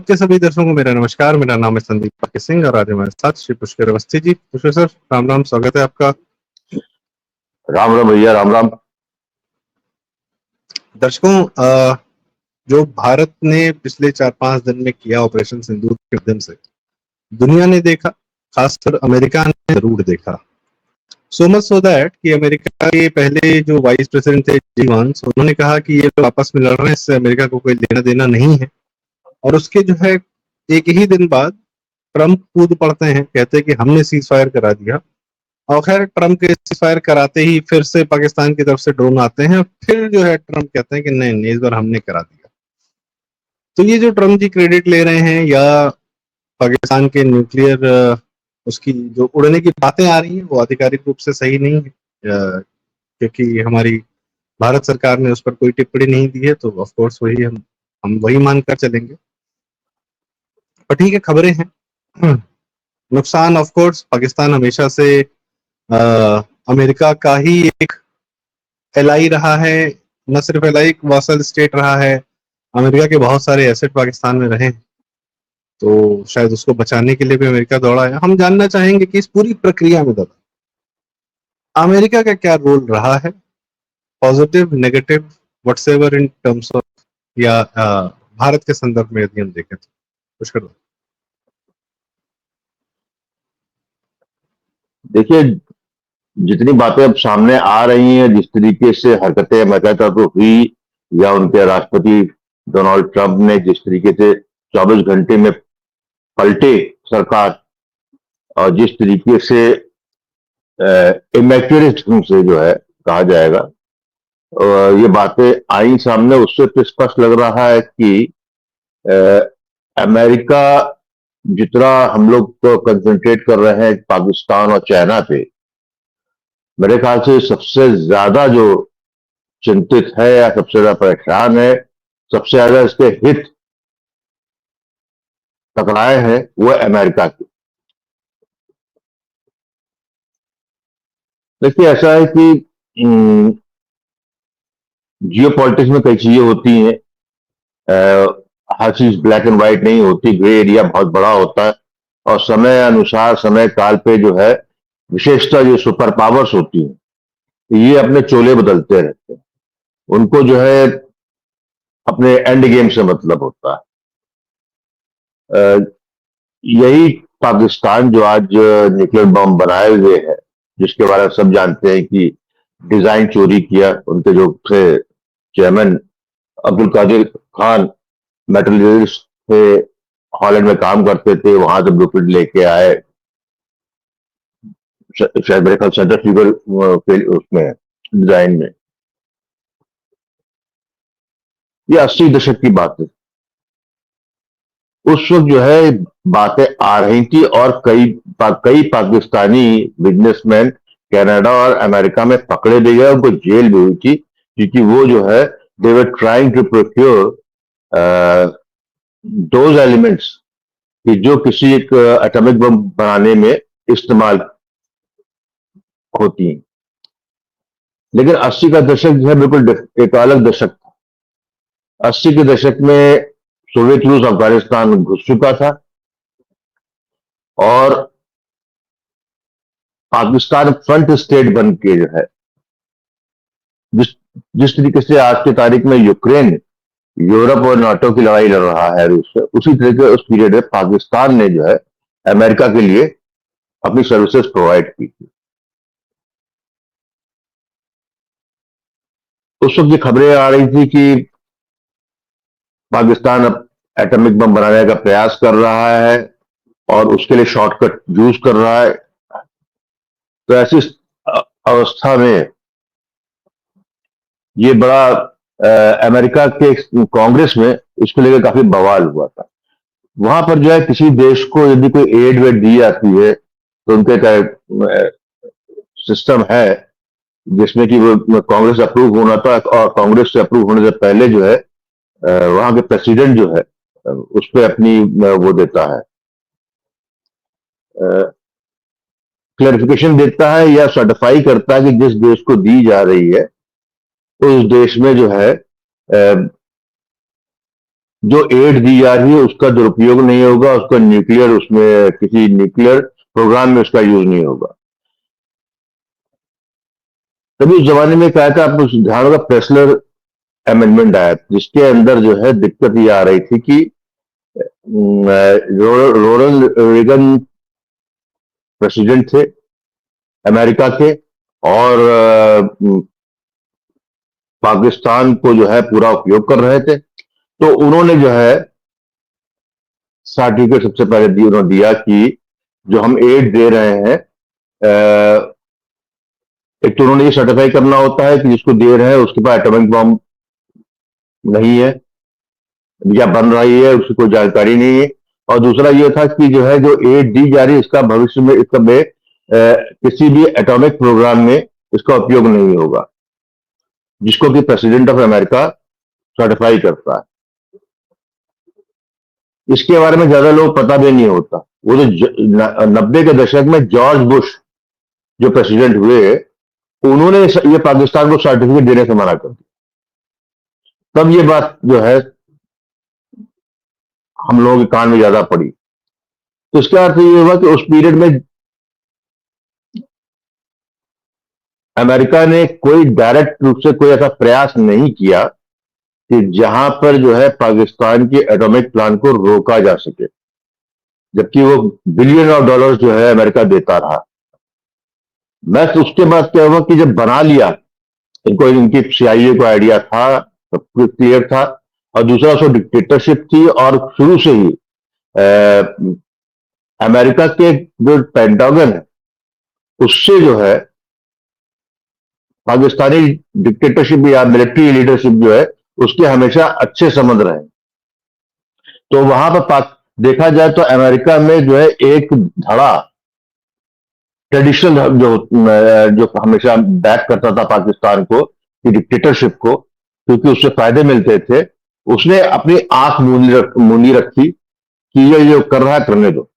सबके सभी दर्शकों को मेरा नमस्कार। मेरा नाम है संदीप पाके सिंह और आज हमारे साथ श्री पुष्कर अवस्थी जी। पुष्कर सर, राम राम, स्वागत है आपका। राम राम भैया, राम राम। दर्शकों, जो भारत ने पिछले 4-5 दिन में किया ऑपरेशन सिंदूर के माध्यम से दुनिया ने देखा, खासकर अमेरिका ने जरूर देखा। सो मच सो दैट कि अमेरिका के पहले जो वाइस प्रेसिडेंट थे जी वांस, उन्होंने कहा कि ये लोग आपस में लड़ रहे हैं, इससे अमेरिका को कोई लेना देना नहीं है। और उसके जो है एक ही दिन बाद ट्रंप कूद पड़ते हैं, कहते हैं कि हमने सीज फायर करा दिया। और खैर ट्रंप के सीज फायर कराते ही फिर से पाकिस्तान की तरफ से ड्रोन आते हैं, फिर जो है ट्रंप कहते हैं कि नहीं नहीं, इस बार हमने करा दिया। तो ये जो ट्रंप जी क्रेडिट ले रहे हैं या पाकिस्तान के न्यूक्लियर उसकी जो उड़ने की बातें आ रही हैं वो आधिकारिक रूप से सही नहीं है, क्योंकि हमारी भारत सरकार ने उस पर कोई टिप्पणी नहीं दी है, तो ऑफ कोर्स वही हम वही मानकर चलेंगे। पर ठीक है, खबरें हैं। नुकसान ऑफ कोर्स पाकिस्तान हमेशा से अमेरिका का ही एक एलाई रहा है, न सिर्फ एलाई, वासल स्टेट रहा है। अमेरिका के बहुत सारे एसेट पाकिस्तान में रहे हैं, तो शायद उसको बचाने के लिए भी अमेरिका दौड़ा है। हम जानना चाहेंगे कि इस पूरी प्रक्रिया में दादा अमेरिका का क्या रोल रहा है, positive negative whatever, in terms of या भारत के संदर्भ में यदि हम देखें तो कुछ कर दो। देखिए, जितनी बातें अब सामने आ रही हैं, जिस तरीके से हरकतें अमेरिका तरफ हुई या उनके राष्ट्रपति डोनाल्ड ट्रंप ने जिस तरीके से 24 घंटे में पलटे सरकार, और जिस तरीके से इमैक्यूरेट से जो है कहा जाएगा, ये बातें आई सामने, उससे तो स्पष्ट लग रहा है कि अमेरिका जितना हम लोग तो कंसंट्रेट कर रहे हैं पाकिस्तान और चाइना पे, मेरे ख्याल से सबसे ज्यादा जो चिंतित है या सबसे ज्यादा परेशान है, सबसे ज्यादा इसके हित टकराए हैं, वो अमेरिका के। देखिए, ऐसा है कि जियो पॉलिटिक्स में कई चीजें होती हैं। हर चीज ब्लैक एंड व्हाइट नहीं होती, ग्रे एरिया बहुत बड़ा होता है, और समय अनुसार समय काल पे जो है विशेषता जो सुपर पावर्स होती हैं, ये अपने चोले बदलते रहते हैं। उनको जो है अपने एंड गेम से मतलब होता है। यही पाकिस्तान जो आज न्यूक्लियर बम बनाए हुए है, जिसके बारे में सब जानते हैं कि डिजाइन चोरी किया उनके जो थे चेयरमैन अब्दुल कादिर खान, मेटलर्जिस्ट थे, हॉलैंड में काम करते थे, वहां से ब्लूप्रिंट लेके आए, शायद मेरे ख्याल सेंटर फीवर उसमें डिजाइन में। ये 80 दशक की बात है। उस वक्त जो है बातें आ रही थी, और कई पाकिस्तानी बिजनेसमैन कनाडा और अमेरिका में पकड़े भी गए, उनको जेल भी हुई थी, क्योंकि वो जो है they were trying to procure those elements कि जो किसी एक एटॉमिक बम बनाने में इस्तेमाल होती हैं। लेकिन 80 का दशक जो है बिल्कुल एक अलग दशक था। 80 के दशक में सोवियत रूस अफगानिस्तान घुस चुका था, और पाकिस्तान फ्रंट स्टेट बन के जो है जिस जिस तरीके से आज की तारीख में यूक्रेन यूरोप और नाटो की लड़ाई लड़ रहा है रूस से, उसी तरीके उस पीरियड में पाकिस्तान ने जो है अमेरिका के लिए अपनी सर्विसेज प्रोवाइड की थी। उस वक्त ये खबरें आ रही थी कि पाकिस्तान अब एटॉमिक बम बनाने का प्रयास कर रहा है और उसके लिए शॉर्टकट यूज कर रहा है। तो ऐसी अवस्था में ये बड़ा अमेरिका के कांग्रेस में इसको लेकर काफी बवाल हुआ था। वहां पर जो है किसी देश को यदि कोई एड वेड दी जाती है, तो उनके सिस्टम है जिसमें कि वो कांग्रेस अप्रूव होना था, और कांग्रेस से अप्रूव होने से पहले जो है वहां के प्रेसिडेंट जो है उस पर अपनी वो देता है, क्लैरिफिकेशन देता है या सर्टिफाई करता है कि जिस देश को दी जा रही है उस देश में जो है जो एड दी जा रही है उसका दुरुपयोग नहीं होगा, उसका न्यूक्लियर उसमें किसी न्यूक्लियर प्रोग्राम में उसका यूज नहीं होगा। तभी उस जमाने में क्या था, आपको ध्यान होगा, प्रेसलर अमेंडमेंट आया जिसके अंदर जो है दिक्कत ये आ रही थी कि रोनाल्ड रेगन प्रेसिडेंट थे अमेरिका के, और पाकिस्तान को जो है पूरा उपयोग कर रहे थे। तो उन्होंने जो है सर्टिफिकेट सबसे पहले उन्होंने दिया कि जो हम एड दे रहे हैं, एक तो उन्होंने ये सर्टिफाई करना होता है कि जिसको दे रहे हैं उसके पास एटॉमिक बॉम्ब नहीं है या बन रही है, उसकी कोई जानकारी नहीं है। और दूसरा ये था कि जो है जो एड दी जा रही है इसका भविष्य में इसका किसी भी एटॉमिक प्रोग्राम में इसका उपयोग नहीं होगा, जिसको कि प्रेसिडेंट ऑफ अमेरिका सर्टिफाई करता है। इसके बारे में ज्यादा लोग पता भी नहीं होता। वो जो 90 के दशक में जॉर्ज बुश जो प्रेसिडेंट हुए, उन्होंने ये पाकिस्तान को सर्टिफिकेट देने से मना कर दिया। तब ये बात जो है हम लोगों के कान में ज्यादा पड़ी। तो इसका अर्थ ये हुआ कि उस पीरियड में अमेरिका ने कोई डायरेक्ट रूप से कोई ऐसा प्रयास नहीं किया कि जहां पर जो है पाकिस्तान के एटॉमिक प्लान को रोका जा सके, जबकि वो बिलियन ऑफ डॉलर्स जो है अमेरिका देता रहा। मैं तो उसके बाद क्या हुआ कि जब बना लिया, इनको इनकी CIA को आइडिया था, सब कुछ क्लियर था, और दूसरा उसको डिक्टेटरशिप थी, और शुरू से ही अमेरिका के जो पेंटागन है उससे जो है पाकिस्तानी डिक्टेटरशिप या मिलिट्री लीडरशिप जो है उसके हमेशा अच्छे संबंध रहे। तो वहां पर देखा जाए तो अमेरिका में जो है एक धड़ा ट्रेडिशनल जो हमेशा बैक करता था पाकिस्तान को कि डिक्टेटरशिप को, क्योंकि उससे फायदे मिलते थे, उसने अपनी आंख मूंदी रखी कि ये जो कर रहा है करने दो।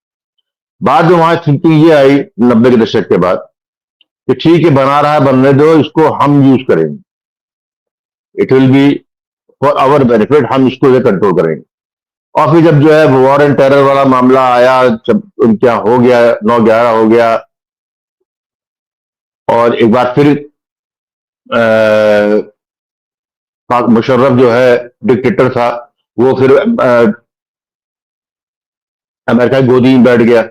बाद में वहां थिंकिंग ये आई 90 के दशक के बाद कि ठीक है, बना रहा है बनने दो, इसको हम यूज करेंगे, it will be for our benefit, हम इसको कंट्रोल करेंगे। और फिर जब जो है वॉर एंड टेरर वाला मामला आया, जब क्या हो गया, 9/11 हो गया, और एक बार फिर मुशर्रफ जो है डिक्टेटर था, वो फिर अमेरिका की गोदी में बैठ गया।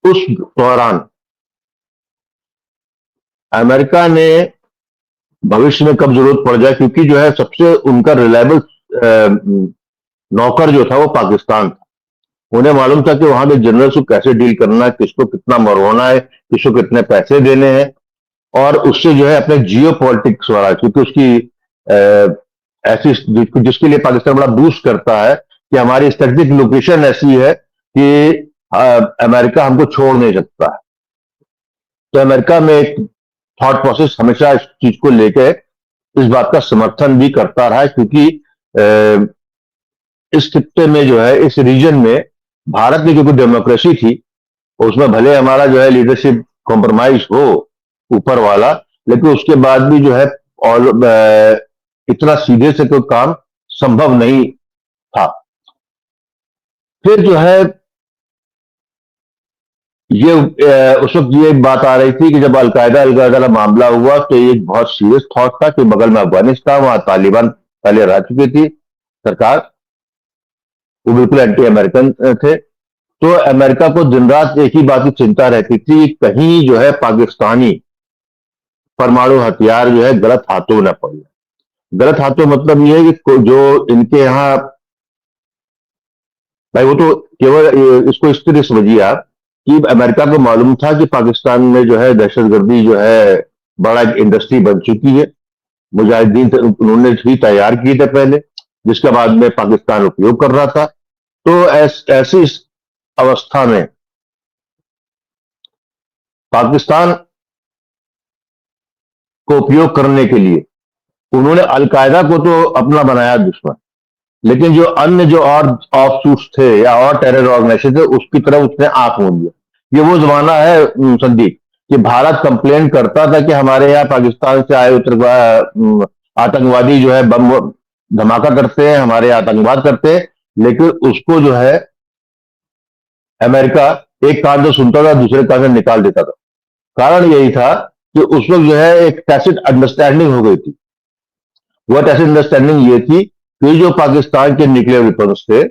उस दौरान अमेरिका ने भविष्य में कब जरूरत पड़ जाए, क्योंकि जो है सबसे उनका रिलायबल नौकर जो था वो पाकिस्तान था। उन्हें मालूम था कि वहां के जनरल्स को कैसे डील करना है, किसको कितना मरवाना है, किसको कितने पैसे देने हैं, और उससे जो है अपने जियो पॉलिटिक्स वाला, क्योंकि उसकी ऐसी जिसके लिए पाकिस्तान बड़ा बूस्ट करता है कि हमारी स्ट्रेटेजिक लोकेशन ऐसी है कि अमेरिका हमको छोड़ नहीं सकता है। तो अमेरिका में एक थॉट प्रोसेस हमेशा इस चीज को लेकर इस बात का समर्थन भी करता रहा है, क्योंकि इस खित्ते में जो है, इस रीजन में भारत में क्योंकि डेमोक्रेसी थी, उसमें भले हमारा जो है लीडरशिप कॉम्प्रोमाइज हो ऊपर वाला, लेकिन उसके बाद भी जो है और इतना सीधे से कोई काम संभव नहीं था। फिर जो है ये उस वक्त ये बात आ रही थी कि जब अलकायदा का मामला हुआ तो एक बहुत सीरियस थॉट था कि बगल में अफगानिस्तान, वहां तालिबान पहले रह चुकी थी सरकार, वो बिल्कुल एंटी अमेरिकन थे। तो अमेरिका को दिन रात एक ही बात की चिंता रहती थी, कहीं जो है पाकिस्तानी परमाणु हथियार जो है गलत हाथों न पड़ जाए। गलत हाथों मतलब ये है कि जो इनके यहां, भाई वो तो केवल इसको इस तरह समझिए आप कि अमेरिका को मालूम था कि पाकिस्तान में जो है दहशतगर्दी जो है बड़ा एक इंडस्ट्री बन चुकी है, मुजाहिदीन उन्होंने ही तैयार किए थे पहले, जिसके बाद में पाकिस्तान उपयोग कर रहा था। तो ऐसी अवस्था में पाकिस्तान को उपयोग करने के लिए उन्होंने अलकायदा को तो अपना बनाया दुश्मन, लेकिन जो अन्य जो और ऑफ शूट्स थे या और टेरर ऑर्गेनाइजेशन थे उसकी तरफ उसने आंख मूंद दिया। ये वो जमाना है संदीप कि भारत कंप्लेन करता था कि हमारे यहाँ पाकिस्तान से आए आतंकवादी जो है बम धमाका करते हैं, हमारे आतंकवाद करते हैं, लेकिन उसको जो है अमेरिका एक कान से सुनता था, दूसरे कान से निकाल देता था। कारण यही था कि उस वक्त जो है एक टैसिट अंडरस्टैंडिंग हो गई थी। वह टैसिट अंडरस्टैंडिंग ये थी कि जो पाकिस्तान के न्यूक्लियर वेपन्स थे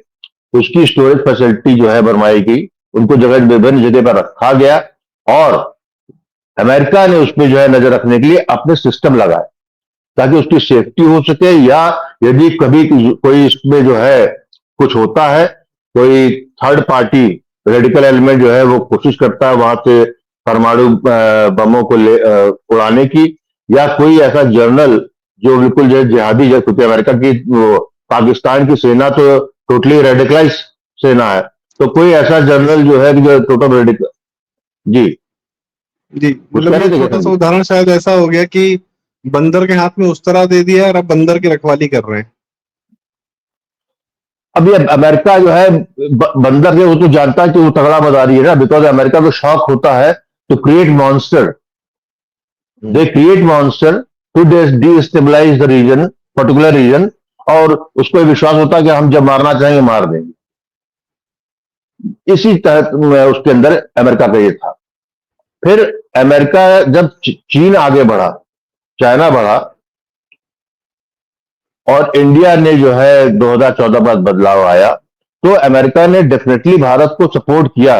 उसकी स्टोरेज फैसिलिटी जो है बनवाई गई, उनको जगह विभिन्न जगह पर रखा गया और अमेरिका ने उसमें जो है नजर रखने के लिए अपने सिस्टम लगाए ताकि उसकी सेफ्टी हो सके, या यदि कभी कोई इसमें जो है कुछ होता है, कोई थर्ड पार्टी रेडिकल एलिमेंट जो है वो कोशिश करता है वहां से परमाणु बमों को उड़ाने की, या कोई ऐसा जर्नल जो बिल्कुल जो है जिहादी, क्योंकि अमेरिका की पाकिस्तान की सेना तो टोटली रेडिकलाइज सेना है, तो कोई ऐसा जर्नल जो है जो टोटल रेडिकल जी जी, मतलब उसका नहीं छोटा देखा सा था। उदाहरण शायद ऐसा हो गया कि बंदर के हाथ में उस तरह दे दिया है और अब बंदर की रखवाली कर रहे हैं। अभी अमेरिका जो है बंदर से वो तो जानता है कि वो तगड़ा मदारी है ना, बिकॉज अमेरिका को शौक होता है to create monster. They create monster to destabilise the region, particular region, और उसको विश्वास होता है कि हम जब मारना चाहेंगे मार देंगे। इसी तहत उसके अंदर अमेरिका का ये था। फिर अमेरिका जब चीन आगे बढ़ा, चाइना बढ़ा और इंडिया ने जो है 2014 बाद बदलाव आया, तो अमेरिका ने डेफिनेटली भारत को सपोर्ट किया,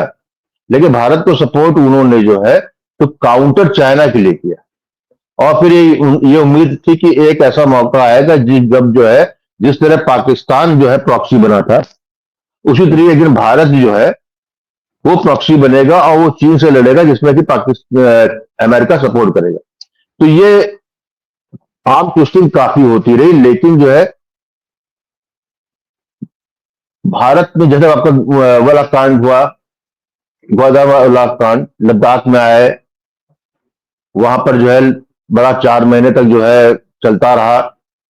लेकिन भारत को सपोर्ट उन्होंने जो है तो काउंटर चाइना के लिए किया। और फिर ये उम्मीद थी कि एक ऐसा मौका आएगा जब जो है जिस तरह पाकिस्तान जो है प्रॉक्सी बना था, उसी तरीके लेकिन भारत जो है वो प्रॉक्सी बनेगा और वो चीन से लड़ेगा, जिसमें कि पाकिस्तान अमेरिका सपोर्ट करेगा। तो ये आम ट्विस्टिंग काफी होती रही, लेकिन जो है भारत में जैसे आपका वाला कांड हुआ, वाला कांड लद्दाख में आए, वहां पर जो है बड़ा 4 महीने तक जो है चलता रहा,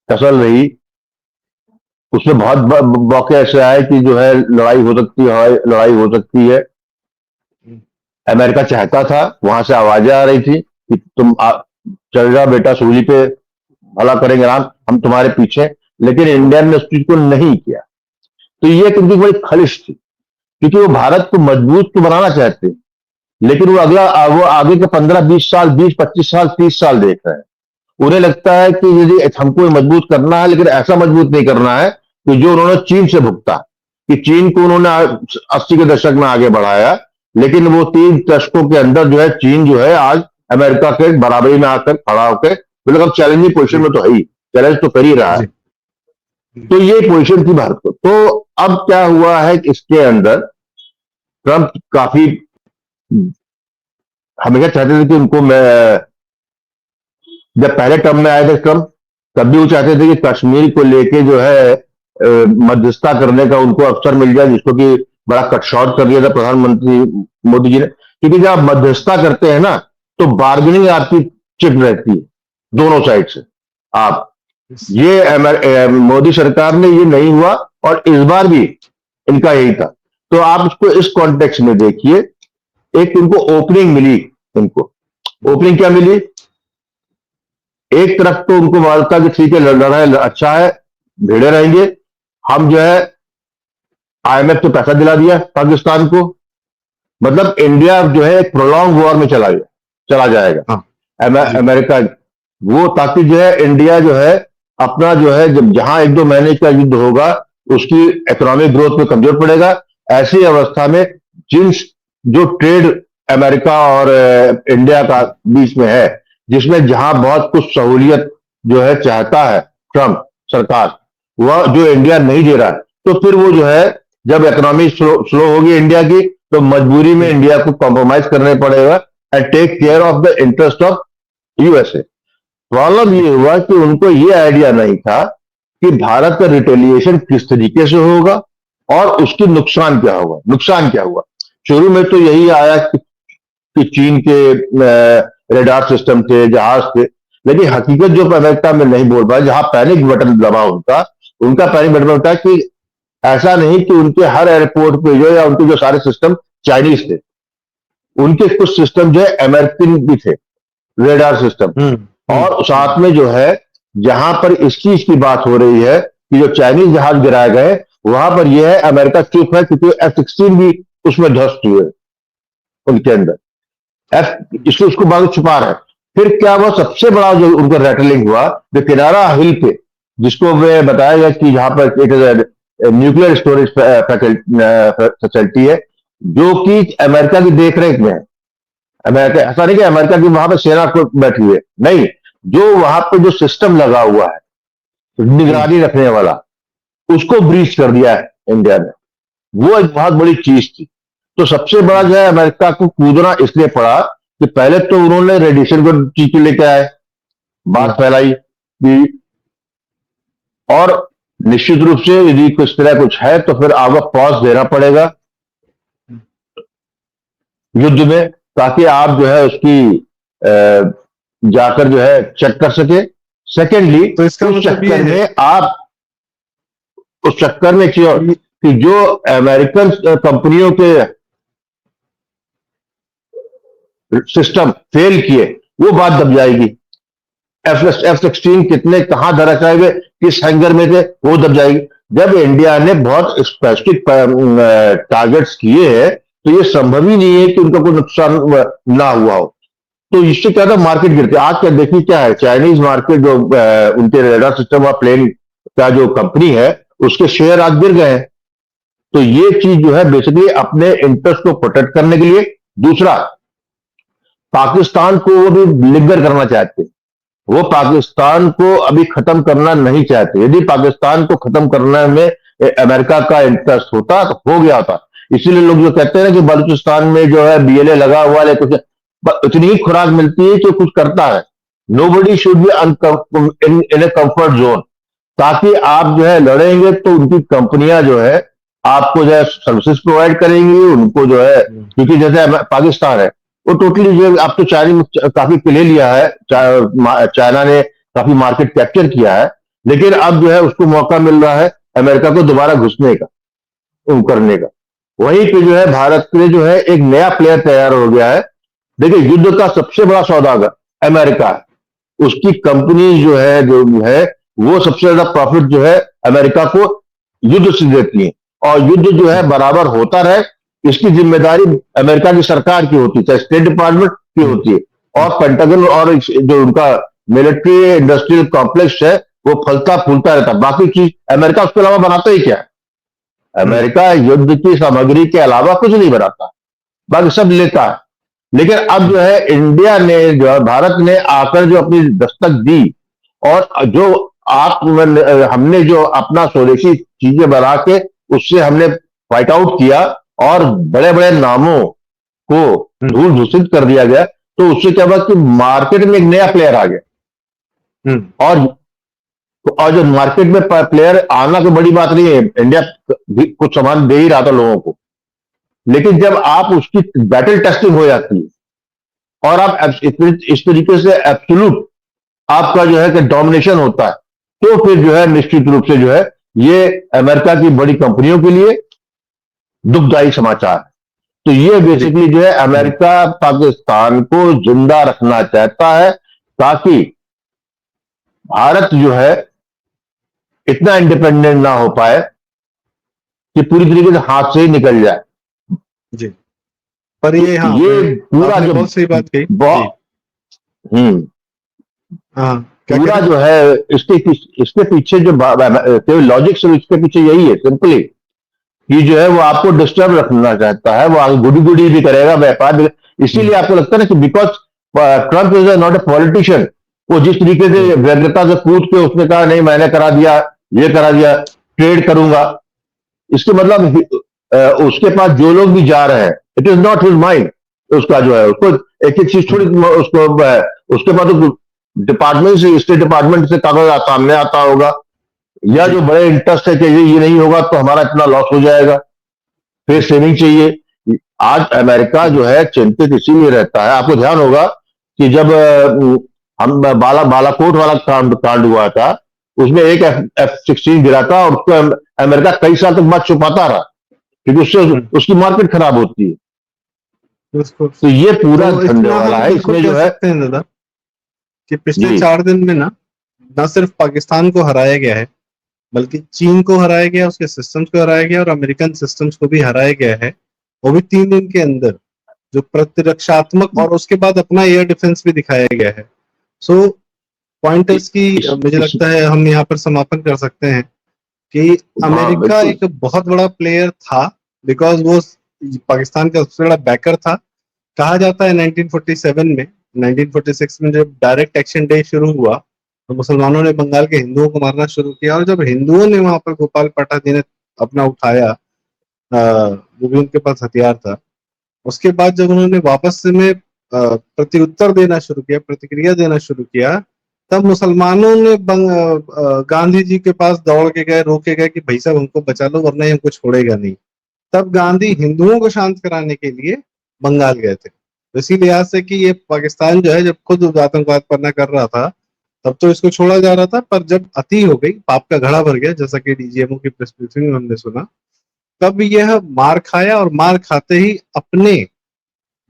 टसल रही। उसमें बहुत मौके ऐसे आए कि जो है लड़ाई हो सकती है। अमेरिका चाहता था, वहां से आवाजें आ रही थी कि तुम चल जाओ बेटा, सूली पे भला करेंगे राम, हम तुम्हारे पीछे, लेकिन इंडिया ने उस चीज को नहीं किया। तो ये क्योंकि बड़ी खलिश थी, क्योंकि वो भारत को मजबूत तो बनाना चाहते, लेकिन वो आगे के 15-20 साल, 20-25 साल, 30 साल देख रहे हैं। उन्हें लगता है कि यदि हमको मजबूत करना है, लेकिन ऐसा मजबूत नहीं करना है कि जो उन्होंने चीन से भुगता, कि चीन को उन्होंने 80 के दशक में आगे बढ़ाया, लेकिन वो 3 दशकों के अंदर जो है चीन जो है आज अमेरिका के बराबरी में आकर खड़ा होकर मतलब अब चैलेंजिंग पोजीशन में तो है ही, चैलेंज तो कर ही रहा है। तो ये पोजीशन थी भारत को। तो अब क्या हुआ है कि इसके अंदर ट्रंप काफी हमेशा चाहते थे कि उनको, मैं जब पहले टर्म में आए थे ट्रंप, तब भी वो चाहते थे कि कश्मीर को लेके जो है मध्यस्थता करने का उनको अवसर मिल जाए, जिसको कि बड़ा कट शॉर्ट कर दिया था प्रधानमंत्री मोदी जी ने। क्योंकि जब आप मध्यस्थता करते हैं ना, तो बार्गेनिंग आपकी चिप रहती है दोनों साइड से। आप ये मोदी सरकार ने ये नहीं हुआ, और इस बार भी इनका यही था। तो आप इसको इस कॉन्टेक्स्ट में देखिए, एक इनको ओपनिंग मिली। इनको ओपनिंग क्या मिली? एक तरफ तो उनको मालता कि ठीक है, लड़ाई अच्छा है, भिड़े रहेंगे, हम जो है IMF तो पैसा दिला दिया पाकिस्तान को, मतलब इंडिया जो है एक प्रोलॉन्ग वॉर में चला जाएगा। अमेरिका वो, ताकि जो है इंडिया जो है अपना जो है जब जहां 1-2 महीने का युद्ध होगा उसकी इकोनॉमिक ग्रोथ में कमजोर पड़ेगा। ऐसी अवस्था में जिन जो ट्रेड अमेरिका और इंडिया का बीच में है, जिसमें जहां बहुत कुछ सहूलियत जो है चाहता है ट्रंप सरकार, वह जो इंडिया नहीं दे रहा है, तो फिर वो जो है जब इकोनॉमी स्लो होगी इंडिया की, तो मजबूरी में इंडिया को कॉम्प्रोमाइज करने पड़ेगा and take care of the interest of USA। Problem ये हुआ कि उनको ये आइडिया नहीं था कि भारत का रिटेलिएशन किस तरीके से होगा और उसकी नुकसान क्या हुआ। शुरू में तो यही आया कि चीन के रेडार सिस्टम थे, जहाज थे, लेकिन हकीकत जो अमेरिका में नहीं बोल पाया, जहां पैनिक बटन दबा उनका पैनिक बटन होता है कि ऐसा नहीं कि उनके हर एयरपोर्ट पे जो, या उनके जो सारे सिस्टम चाइनीज थे, उनके कुछ सिस्टम जो है अमेरिकन भी थे, रेडार सिस्टम। और साथ में जो है जहां पर इस चीज की बात हो रही है कि जो चाइनीज जहाज गिराए गए वहां पर यह है अमेरिका चुप है क्योंकि F-16 भी उसमें ध्वस्त हुए उनके अंदर। इसको उसको बाद छुपा रहे हैं। फिर क्या हुआ, सबसे बड़ा जो उनका रैटलिंग हुआ जो किनारा हिल पे, जिसको वे बताया गया कि जहां पर एक न्यूक्लियर स्टोरेज फैसिलिटी है जो कि अमेरिका की देखरेख में है। अमेरिका ऐसा नहीं कि अमेरिका की वहां पर सेना को बैठी हुई है, नहीं, जो वहां पर जो सिस्टम लगा हुआ है निगरानी रखने वाला, उसको ब्रीच कर दिया है इंडिया ने। वो एक बहुत बड़ी चीज थी। तो सबसे बड़ा जो है अमेरिका को कूदना इसलिए पड़ा कि पहले तो उन्होंने रेडिएशन को चीज लेके आए, बात फैलाई कि, और निश्चित रूप से यदि कुछ तरह कुछ है तो फिर आपको पॉज देना पड़ेगा युद्ध में, ताकि आप जो है उसकी जाकर जो है चेक कर सके। सेकेंडली, तो इसका उस मतलब ये चक्कर है में आप उस चक्कर में कि जो अमेरिकन कंपनियों के सिस्टम फेल किए वो बात दब जाएगी। F-16 कितने कहां धरा जाएंगे, किस हैंगर में थे, वो दब जाएगी। जब इंडिया ने बहुत स्पेसिफिक टारगेट्स किए हैं तो ये संभव ही नहीं है कि उनका कोई नुकसान ना हुआ हो। तो इससे क्या था, मार्केट गिरती। आज क्या देखिए क्या है, चाइनीज मार्केट जो उनके रेडार सिस्टम और प्लेन का जो कंपनी है उसके शेयर आज गिर गए हैं। तो ये चीज जो है बेसिकली अपने इंटरेस्ट को प्रोटेक्ट करने के लिए। दूसरा, पाकिस्तान को वो भी लिगर करना चाहते हैं, वो पाकिस्तान को अभी खत्म करना नहीं चाहते। यदि पाकिस्तान को खत्म करने में अमेरिका का इंटरेस्ट होता तो हो गया होता। इसीलिए लोग जो कहते हैं ना कि बलूचिस्तान में जो है BLA लगा हुआ है, कुछ इतनी ही खुराक मिलती है कि कुछ करता है। Nobody should be in a comfort zone, ताकि आप जो है लड़ेंगे तो उनकी कंपनियां जो है आपको जो है सर्विसेज प्रोवाइड करेंगी, उनको जो है, क्योंकि जैसे पाकिस्तान है वो टोटली जो अब तो चाइना काफी ले लिया है, चाइना ने काफी मार्केट कैप्चर किया है, लेकिन अब जो है उसको मौका मिल रहा है अमेरिका को दोबारा घुसने का, करने का। वहीं पे जो है भारत के लिए जो है एक नया प्लेयर तैयार हो गया है। देखिए, युद्ध का सबसे बड़ा सौदागर अमेरिका है, उसकी कंपनी जो है वो सबसे ज्यादा प्रॉफिट जो है अमेरिका को युद्ध से देती है, और युद्ध जो है बराबर होता रहे इसकी जिम्मेदारी अमेरिका की सरकार की होती है, चाहे स्टेट डिपार्टमेंट की होती है, और पेंटागन और जो उनका मिलिट्री इंडस्ट्रियल कॉम्प्लेक्स है वो फलता फूलता रहता है। बाकी चीज अमेरिका उसके अलावा बनाता ही क्या है? अमेरिका युद्ध की सामग्री के अलावा कुछ नहीं बनाता, बाकी सब लेता है। लेकिन अब जो है इंडिया ने जो है, भारत ने आकर जो अपनी दस्तक दी, और जो हमने जो अपना स्वदेशी चीजें बना के उससे हमने फाइट आउट किया और बड़े बड़े नामों को धूल भूषित कर दिया गया, तो उससे क्या हुआ कि मार्केट में एक नया प्लेयर आ गया। और जो मार्केट में प्लेयर आना कोई बड़ी बात नहीं है, इंडिया कुछ सामान दे ही रहा था लोगों को, लेकिन जब आप उसकी बैटल टेस्टिंग हो जाती है और आप इस तरीके से एब्सोल्यूट आपका जो है कि डोमिनेशन होता है, तो फिर जो है निश्चित रूप से जो है ये अमेरिका की बड़ी कंपनियों के लिए दुखदायी समाचार है। तो ये बेसिकली जो है अमेरिका पाकिस्तान को जिंदा रखना चाहता है, ताकि भारत जो है इतना इंडिपेंडेंट ना हो पाए कि पूरी तरीके से हाथ से ही निकल जाए जी। पर ये हाँ, ये पूरा जो बहुत सही बात कही। पूरा जो है इसके पीछे जो लॉजिक से इसके पीछे यही है सिंपली कि जो है वो आपको डिस्टर्ब रखना चाहता है, वो आगे गुडी गुडी भी करेगा, व्यापार भी। इसीलिए आपको लगता है ना कि because Trump is not a politician, वो जिस तरीके से व्यग्रता से कूद के उसने कहा नहीं मैंने करा दिया, ये करा दिया, ट्रेड करूंगा, इसके मतलब उसके पास जो लोग भी जा रहे हैं it is not his mind, उसका जो है उसको एक एक चीज थोड़ी उसके बाद तो डिपार्टमेंट से, स्टेट डिपार्टमेंट से कागज सामने आता होगा, या जो बड़े इंटरेस्ट है कि ये नहीं होगा तो हमारा इतना लॉस हो जाएगा, फिर सेविंग चाहिए। आज अमेरिका जो है चिंतित इसीलिए रहता है, आपको ध्यान होगा कि जब हम बालाकोट वाला कांड हुआ था, उसमें एक F-16 गिरा था और उसको अमेरिका कई साल तक बाद छुपाता रहा क्योंकि उससे उसकी मार्केट खराब होती है। तो ये पूरा धंधे वाला है। इसमें जो है दादा कि पिछले 4 दिन में ना सिर्फ पाकिस्तान को हराया गया है, बल्कि चीन को हराया गया, उसके सिस्टम्स को हराया गया और अमेरिकन सिस्टम्स को भी हराया गया है, वो भी 3 दिन के अंदर, जो प्रतिरक्षात्मक, और उसके बाद अपना एयर डिफेंस भी दिखाया गया है। सो पॉइंटर्स की मुझे इस लगता है हम यहाँ पर समापन कर सकते हैं कि हाँ अमेरिका बिल्कुल। एक बहुत बड़ा प्लेयर था, बिकॉज वो पाकिस्तान का सबसे बड़ा बैकर था। कहा जाता है 1947 में, 1946 में जब डायरेक्ट एक्शन डे शुरू हुआ तो मुसलमानों ने बंगाल के हिंदुओं को मारना शुरू किया, और जब हिंदुओं ने वहां पर गोपाल पाठाजी ने अपना उठाया, जो भी उनके पास हथियार था, उसके बाद जब उन्होंने वापस से में प्रत्युत्तर देना शुरू किया, प्रतिक्रिया देना शुरू किया, तब मुसलमानों ने गांधी जी के पास दौड़ के गए, रोके गए कि भाई साहब हमको बचा लो वरना ये हमको छोड़ेगा नहीं। तब गांधी हिंदुओं को शांत कराने के लिए बंगाल गए थे। तो इसी लिहाज से कि ये पाकिस्तान जो है जब खुद आतंकवाद पन्ना कर रहा था तब तो इसको छोड़ा जा रहा था, पर जब अति हो गई, पाप का घड़ा भर गया, जैसा कि डीजीएमओ की प्रेस ब्रीफिंग में हमने सुना, तब यह मार खाया, और मार खाते ही अपने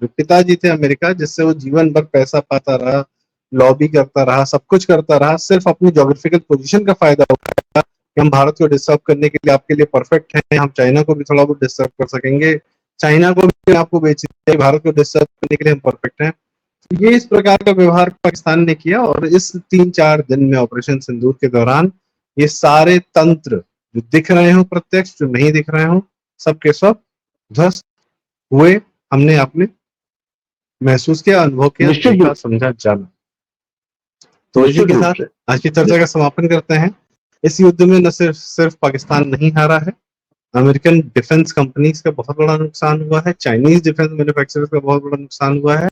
जो पिताजी थे अमेरिका, जिससे वो जीवन भर पैसा पाता रहा, लॉबी करता रहा, सब कुछ करता रहा, सिर्फ अपनी जोग्राफिकल पोजीशन का फायदा उठाया कि हम भारत को डिस्टर्ब करने के लिए आपके लिए परफेक्ट हैं, हम चाइना को भी थोड़ा बहुत डिस्टर्ब कर सकेंगे, चाइना को भी आपको बेच देंगे, भारत को डिस्टर्ब करने के लिए हम परफेक्ट हैं। ये इस प्रकार का व्यवहार पाकिस्तान ने किया, और इस 3-4 दिन में ऑपरेशन सिंदूर के दौरान ये सारे तंत्र जो दिख रहे हो प्रत्यक्ष, जो नहीं दिख रहे हो, सब के सब ध्वस्त हुए। हमने आपने महसूस किया, अनुभव किया, निश्चित देखा, रूप समझा, जाना। तो इसी निश्चित के रूप साथ से। आज की चर्चा का समापन करते हैं। इस युद्ध में न सिर्फ सिर्फ पाकिस्तान नहीं हारा है, अमेरिकन डिफेंस कंपनीज का बहुत बड़ा नुकसान हुआ है, चाइनीज डिफेंस मैन्युफैक्चरर्स का बहुत बड़ा नुकसान हुआ है,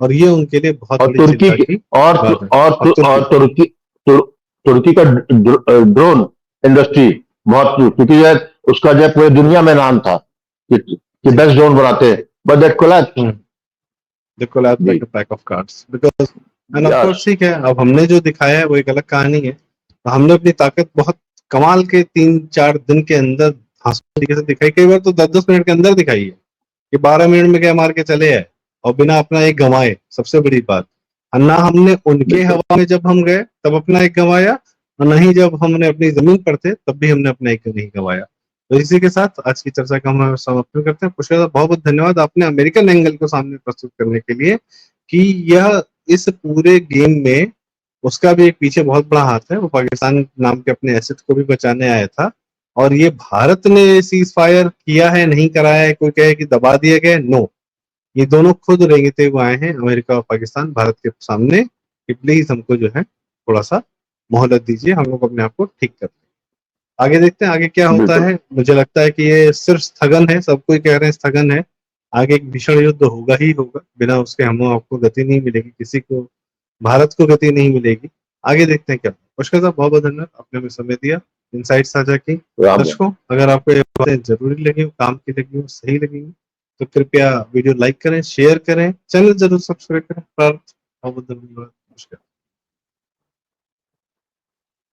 और ये उनके लिए बहुत और बड़ी तुर्की चिंता के की और बात है। और और तुर्की, तुर्की का ड्रोन इंडस्ट्री बहुत, क्योंकि ये उसका जो है पूरी दुनिया में नाम था कि जी, बेस्ट ड्रोन बनाते हैं, but that collapse. The collapse जी। Like a pack of cards, because end of yes. Course ठीक है, अब हमने जो दिखाया है वो एक अलग कहानी है। तो हमने अपनी ताकत बहुत कमाल के 3-4 दिन के अंदर धांसू तरीके से दिखाई, कई बार तो 10-10 मिनट के अंदर दिखाई है कि 12 मिनट में क्या मार के चले आए, और बिना अपना एक गंवाए, सबसे बड़ी बात। और ना हमने उनके बिल्कुल हवा में जब हम गए तब अपना एक गंवाया, और नहीं जब हमने अपनी जमीन पर थे तब भी हमने अपना एक नहीं गंवाया। तो इसी के साथ आज की चर्चा का हम समापन करते हैं। पुष्कर साहब, बहुत बहुत धन्यवाद आपने अमेरिकन एंगल को सामने प्रस्तुत करने के लिए, कि यह इस पूरे गेम में उसका भी एक पीछे बहुत बड़ा हाथ है, वो पाकिस्तान नाम के अपने एसेट को भी बचाने आया था। और ये भारत ने सीज फायर किया है, नहीं कराया है, कोई कहे कि दबा दिया गया, नो, ये दोनों खुद रेंगते हुए आए हैं अमेरिका और पाकिस्तान भारत के सामने कि प्लीज हमको जो है थोड़ा सा मोहलत दीजिए, हम लोग अपने आप को ठीक कर लें। आगे देखते हैं आगे क्या होता बिल्कुल। है। मुझे लगता है कि ये सिर्फ स्थगन है, सब कोई कह रहे हैं स्थगन है, आगे एक भीषण युद्ध होगा ही होगा, बिना उसके हम आपको गति नहीं मिलेगी, किसी को, भारत को गति नहीं मिलेगी। आगे देखते हैं क्या। पुष्कर साहब, बहुत बहुत धन्यवाद, आपने हमें समय दिया, इनसाइट साझा की। राम दर्शकों, अगर आपको ये बातें जरूरी लगी हो, काम की लगी हो, सही लगी हो, तो कृपया वीडियो लाइक करें, शेयर करें, चैनल जरूर सब्सक्राइब करें। बहुत बहुत धन्यवाद। नमस्कार।